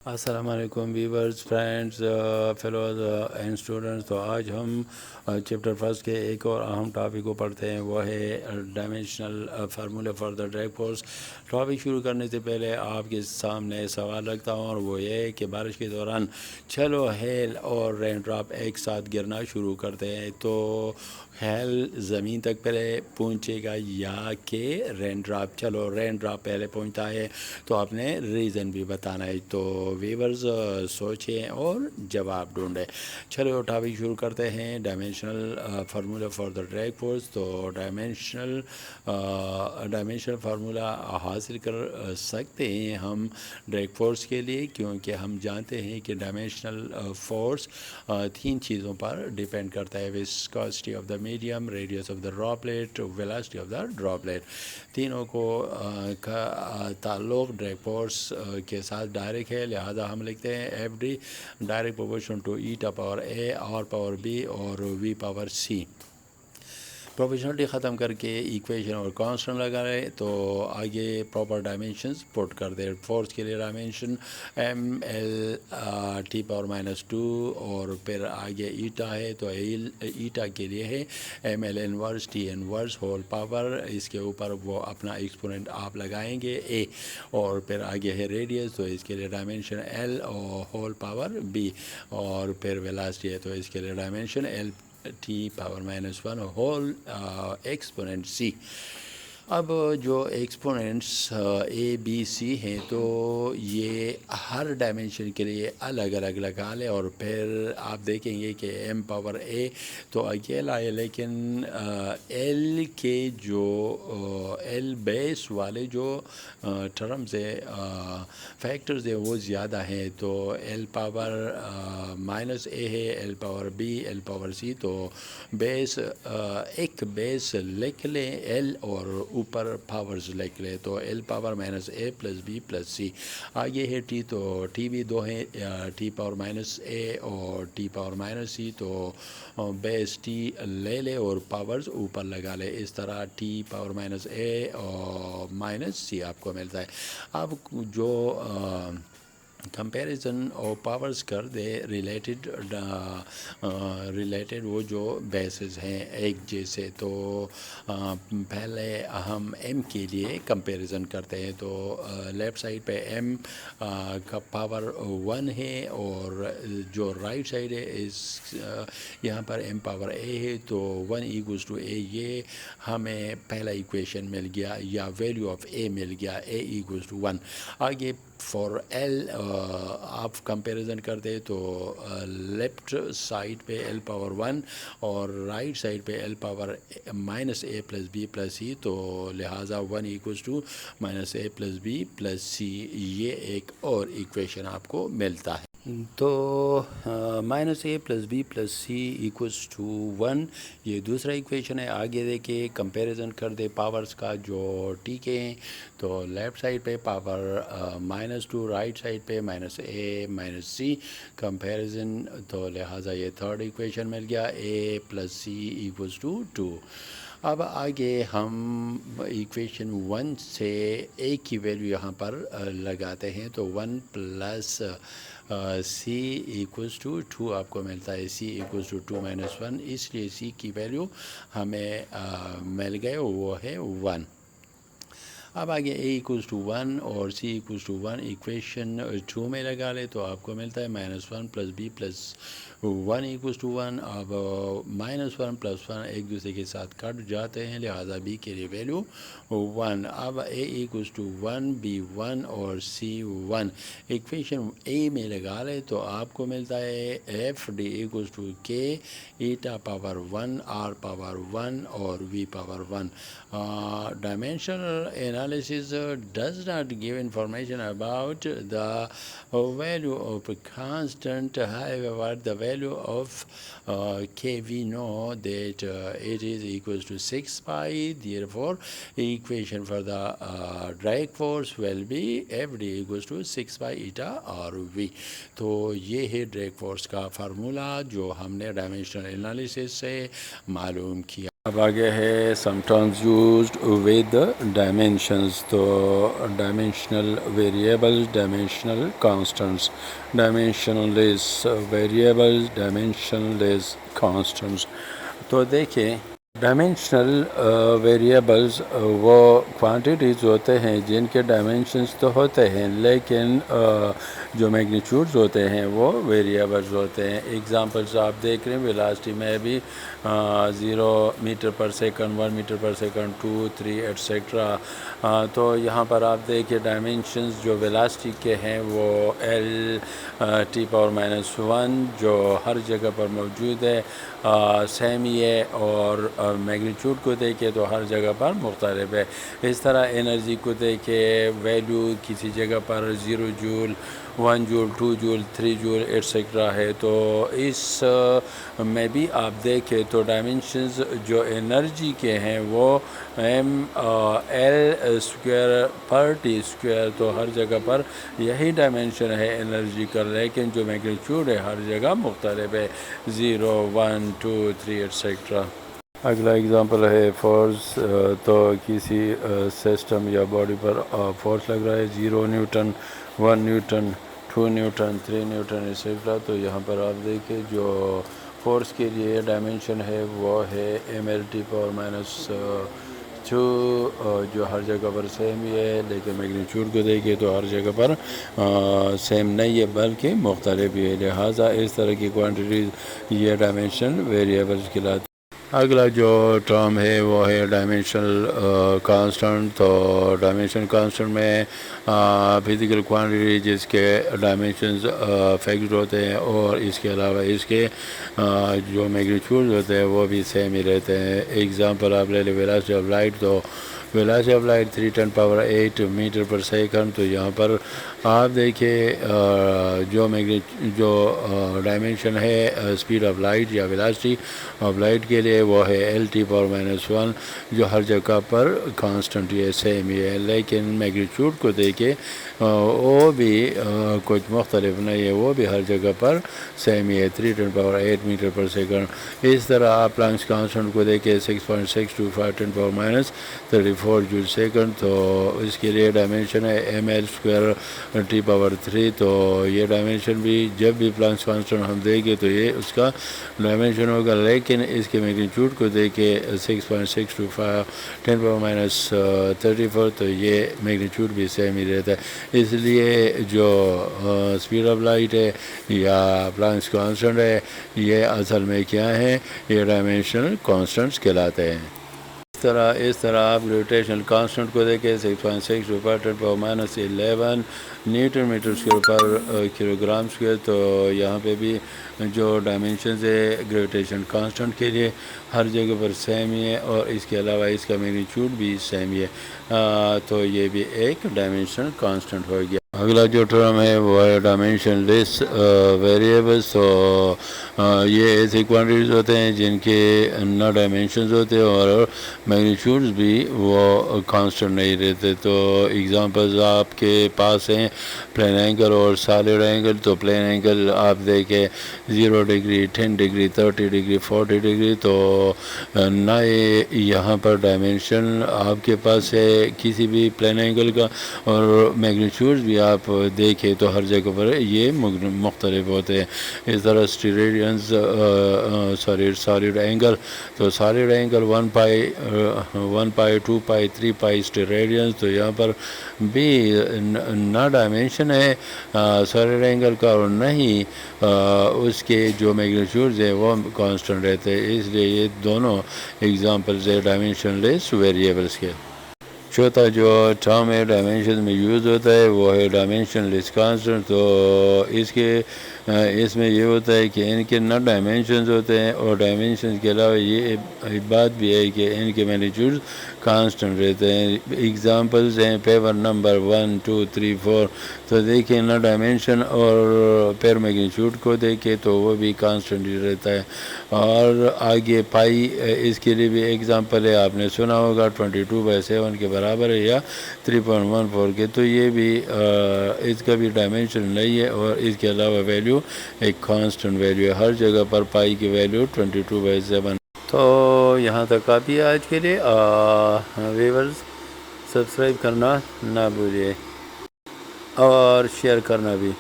السلام علیکم viewers friends fellows and students. تو آج ہم چیپٹر فرسٹ کے ایک اور اہم ٹاپک کو پڑھتے ہیں، وہ ہے dimensional formula for the drag force. Topic شروع کرنے سے پہلے آپ کے سامنے سوال رکھتا ہوں، اور وہ یہ ہے کہ بارش کے دوران چلو ہیل اور رین ڈراپ ایک ساتھ گرنا شروع کرتے ہیں، تو ہیل زمین تک پہلے پہنچے گا یا کہ رین ڈراپ؟ چلو رین ڈراپ پہلے پہنچتا ہے تو آپ نے ریزن بھی بتانا ہے. تو ویورز سوچیں اور جواب ڈھونڈیں. چلو ٹاپک شروع کرتے ہیں. Dimensional formula for the drag force. تو ڈائمینشنل فارمولہ حاصل کر سکتے ہیں ہم ڈریگ فورس کے لیے، کیونکہ ہم جانتے ہیں کہ ڈائمینشنل فورس تین چیزوں پر ڈیپینڈ کرتا ہے: viscosity of the medium, radius of the droplet, velocity of the droplet. تینوں کو کا تعلق ڈریگ فورس کے ساتھ ڈائریکٹ ہے، لہذا ہم لکھتے ہیں F D direct proportion to eta power a, r power be اور وی پاور سی. پروپورشنلٹی ختم کر کے ایکویشن اور کانسٹنٹ لگا رہے تو آگے پراپر ڈائمینشنز پٹ کر دے. فورس کے لیے dimension M L T power minus 2، اور پھر آگے ایٹا ہے تو ایٹا کے لیے ہے M L inverse T inverse whole power. اس کے اوپر وہ اپنا ایکسپوننٹ آپ لگائیں گے اے، اور پھر آگے ہے ریڈیس، تو اس کے لیے ڈائمینشن ایل اور ہول پاور بی، اور پھر ویلاسٹی ہے تو اس کے لیے dimension L T power minus 1 whole exponent C. اب جو ایکسپوننٹس اے بی سی ہیں تو یہ ہر ڈائمینشن کے لیے الگ الگ لگا لیں، اور پھر آپ دیکھیں گے کہ ایم پاور اے تو اکیلا ہے، لیکن ایل کے جو ایل بیس والے جو ٹرمز ہے، فیکٹرز ہیں، وہ زیادہ ہیں. تو ایل پاور مائنس اے ہے، L power B, L power C. تو بیس ایک بیس لکھ لیں ایل، اور اوپر پاورز لکھ لیں. تو L power minus A plus be plus C. آگے ہے ٹی، تو ٹی بھی دو ہیں، ٹی پاور مائنس اے اور ٹی پاور مائنس سی. تو بیس ٹی لے لے اور پاورز اوپر لگا لے. اس طرح ٹی پاور مائنس اے اور مائنس سی آپ کو ملتا ہے. اب جو کمپیریزن اور پاورز کر دے ریلیٹڈ وہ جو بیسز ہیں ایک جیسے، تو پہلے ہم ایم کے لیے کمپیریزن کرتے ہیں. تو لیفٹ سائڈ پہ ایم کا پاور 1 ہے، اور جو رائٹ سائڈ ہے اس یہاں پر ایم پاور اے ہے، تو 1 ایکوز ٹو اے. یہ ہمیں پہلا ایکویشن مل گیا یا ویلیو آف اے مل گیا، اے ایکوز ٹو 1. آگے فار ایل آپ کمپیریزن کرتے تو لیفٹ سائڈ پہ ایل پاور 1 اور رائٹ سائڈ پہ L power minus A plus be plus C. تو لہٰذا 1 equals to minus A plus be plus C, یہ ایک اور ایکویشن آپ کو ملتا ہے. تو minus A plus be plus C equals to 1، یہ دوسرا ایکویشن ہے. آگے دیکھیں کمپیریزن کر دے پاورز کا جو ٹی کے ہیں. تو لیفٹ سائڈ پہ پاور مائنس 2، رائٹ سائڈ پہ مائنس اے مائنس سی کمپیریزن. تو لہٰذا یہ تھرڈ ایکویشن مل گیا، اے پلس سی ایکوز ٹو 2. اب آگے ہم ایکویشن 1 سے اے کی ویلیو یہاں پر لگاتے ہیں. تو 1 پلس سی ایکوز ٹو 2 آپ کو ملتا ہے، سی ایکوز ٹو 2 مائنس 1. اس لیے سی کی ویلیو ہمیں مل گئے، وہ ہے 1. اب آگے اے ایکوز ٹو 1 اور سی ایکوز ٹو 1 ایکویشن 2 میں لگا لے تو آپ کو ملتا ہے minus 1 plus be plus 1 equals to 1. اب مائنس 1 پلس 1 ایک دوسرے کے ساتھ کٹ جاتے ہیں، لہٰذا بی کے لیے ویلیو 1. اب اے ایکوز ٹو 1، بی 1 اور سی 1 ایکویشن اے میں لگا لے تو آپ کو ملتا ہے ایف ڈی ایکوز ٹو کے ایٹا پاور 1، آر پاور 1 اور v power 1. Dimensional analysis does not give information about the value of a constant. However, the value of K, we know that it is equals to 6 pi. Therefore, equation for the drag force will be FD equals to 6 pi eta RV. تو یہ ہے drag force کا formula جو ہم نے dimensional analysis سے معلوم کیا. اب آگے ہے some terms used with dimensions. تو dimensional variables, dimensional constants, dimensionless variables, dimensionless constants. تو دیکھیں ڈائمینشنل ویریبلز وہ کوانٹیٹیز ہوتے ہیں جن کے ڈائمینشنز تو ہوتے ہیں، لیکن جو میگنیچیوڈز ہوتے ہیں وہ ویریبلز ہوتے ہیں. ایگزامپلس آپ دیکھ رہے ہیں ویلاسٹی میں بھی 0 metre per second, 1 metre per second, 2 3 etcetera. تو یہاں پر آپ دیکھیں ڈائمینشنز جو ویلاسٹی کے ہیں وہ L(T⁻⁻1) جو ہر جگہ پر موجود ہے سیم ہی ہے، اور میگنیچیوڈ کو دیکھیں تو ہر جگہ پر مختلف ہے. اس طرح انرجی کو دیکھیں، ویلیو کسی جگہ پر 0 جول، 1 جول، 2 جول، 3 جول ایٹسیٹرا ہے. تو اس میں بھی آپ دیکھیں تو ڈائمینشنز جو انرجی کے ہیں وہ L²/T². تو ہر جگہ پر یہی ڈائمینشن ہے انرجی کا، لیکن جو میگنیچیوڈ ہے ہر جگہ مختلف ہے، 0 1 2 3 ایٹسیٹرا. اگلا ایگزامپل ہے فورس. تو کسی سسٹم یا باڈی پر فورس لگ رہا ہے 0 Newton, 1 Newton, 2 Newton, 3 Newton et cetera. تو یہاں پر آپ دیکھیں جو فورس کے لیے ڈائمینشن ہے وہ ہے mL(T⁻²) جو ہر جگہ پر سیم ہی ہے، لیکن میگنیچیوڈ کو دیکھیں تو ہر جگہ پر سیم نہیں ہے بلکہ مختلف بھی ہے. لہٰذا اس طرح کی کوانٹیٹیز یہ ڈائمینشن ویریبلز کہلاتے ہیں. اگلا جو ٹرم ہے وہ ہے ڈائمینشنل کانسٹنٹ. تو ڈائمینشنل کانسٹنٹ میں فزیکل کوانٹٹی جس کے ڈائمینشنز فکسڈ ہوتے ہیں، اور اس کے علاوہ اس کے جو میگنیچیوڈ ہوتے ہیں وہ بھی سیم ہی رہتے ہیں. ایگزامپل آپ لے لیں ویلاسٹی آف لائٹ. تو velocity of light 3×10⁸ metre per second. تو یہاں پر آپ دیکھیں جو ڈائمینشن ہے اسپیڈ آف لائٹ یا ویلاسٹی آف لائٹ کے لیے وہ ہے L(T⁻⁻1) جو ہر جگہ پر کانسٹنٹ یہ سیم ہی ہے، لیکن میگنیچیوڈ کو دیکھیں وہ بھی کچھ مختلف نہیں ہے، وہ بھی ہر جگہ پر سیم ہی ہے، 3×10⁸ میٹر پر سیکنڈ. اس طرح آپ پلانکس کانسٹنٹ کو دیکھیں 6.625×10⁻34 جول سیکنڈ. تو اس کے لیے ڈائمینشن ہے mL²T⁻3. تو یہ ڈائمینشن بھی جب بھی پلانکس کانسٹنٹ ہم دیکھیں تو یہ اس کا ڈائمینشن ہوگا، لیکن اس کے میگنیچیوڈ کو دیکھیں 6.625×10⁻34. تو یہ میگنیچیوڈ بھی سیم ہی رہتا ہے. اس لیے جو اسپیڈ آف لائٹ ہے یا پلانکس کانسٹنٹ ہے یہ اصل میں کیا ہے، یہ ڈائمینشنل کانسٹنٹس کہلاتے ہیں. اس طرح آپ گریویٹیشنل کانسٹنٹ کو دیکھیں 6.6×10⁻11 نیوٹن میٹر اسکوائر پر کلو گرام اسکوائر. تو یہاں پہ بھی جو ڈائمینشنز ہے گریویٹیشن کانسٹنٹ کے لیے ہر جگہ پر سیم ہی ہے، اور اس کے علاوہ اس کا میگنیچیوڈ بھی سیم ہی ہے. تو یہ بھی ایک ڈائمینشنل کانسٹنٹ ہو گیا. اگلا جو ٹرم ہے وہ ہے ڈائمینشن لیس ویریبلس. تو یہ ایسی کوانٹیٹیز ہوتے ہیں جن کے نہ ڈائمینشنز ہوتے اور میگنیچیوڈز بھی وہ کانسٹنٹ نہیں رہتے. تو ایگزامپلز آپ کے پاس ہیں پلین اینگل اور سالڈ اینگل. تو پلین اینگل آپ دیکھیں 0 ڈگری، 10 ڈگری، 30 ڈگری، 40 ڈگری. تو نہ یہاں پر ڈائمینشن آپ کے پاس ہے کسی بھی پلین اینگل کا، اور میگنیچیوڈز بھی آپ دیکھیں تو ہر جگہ پر یہ مختلف ہوتے ہیں. اس طرح سالڈ اینگل. تو سالڈ اینگل 1 پائی 2 پائی 3 پائی اسٹیریڈینس. تو یہاں پر بھی نہ ڈائمینشن ہے سالڈ اینگل کا، اور نہ ہی اس کے جو میگنیچیوڈز ہیں وہ کانسٹنٹ رہتے ہیں. اس لیے یہ دونوں ایگزامپلز ہے ڈائمینشن لیس ویریبلس کے. چوتھا جو ٹرم ہے ڈائمینشن میں یوز ہوتا ہے وہ ہے ڈائمینشن لیس کانسٹنٹ. تو اس میں یہ ہوتا ہے کہ ان کے نہ ڈائمینشنز ہوتے ہیں، اور ڈائمینشنز کے علاوہ یہ بات بھی ہے کہ ان کے میگنیچیوڈ کانسٹنٹ رہتے ہیں. ایگزامپلز ہیں پیور نمبر 1 2 3 4. تو دیکھیں نہ ڈائمینشن اور پیر میگنیچیوڈ کو دیکھیں تو وہ بھی کانسٹنٹ ہی رہتا ہے. اور آگے پائی اس کے لیے بھی ایگزامپل ہے، آپ نے سنا ہوگا 22/7 کے برابر ہے یا 3.14 کے. تو یہ بھی اس کا بھی ڈائمینشن نہیں ہے، اور اس کے علاوہ ویلیو ایک کانسٹنٹ ویلیو ہے. ہر جگہ پر پائی کی ویلیو 22/7. تو یہاں تک کافی ہے آج کے لیے. ویورز سبسکرائب کرنا نہ بھولیے اور شیئر کرنا بھی.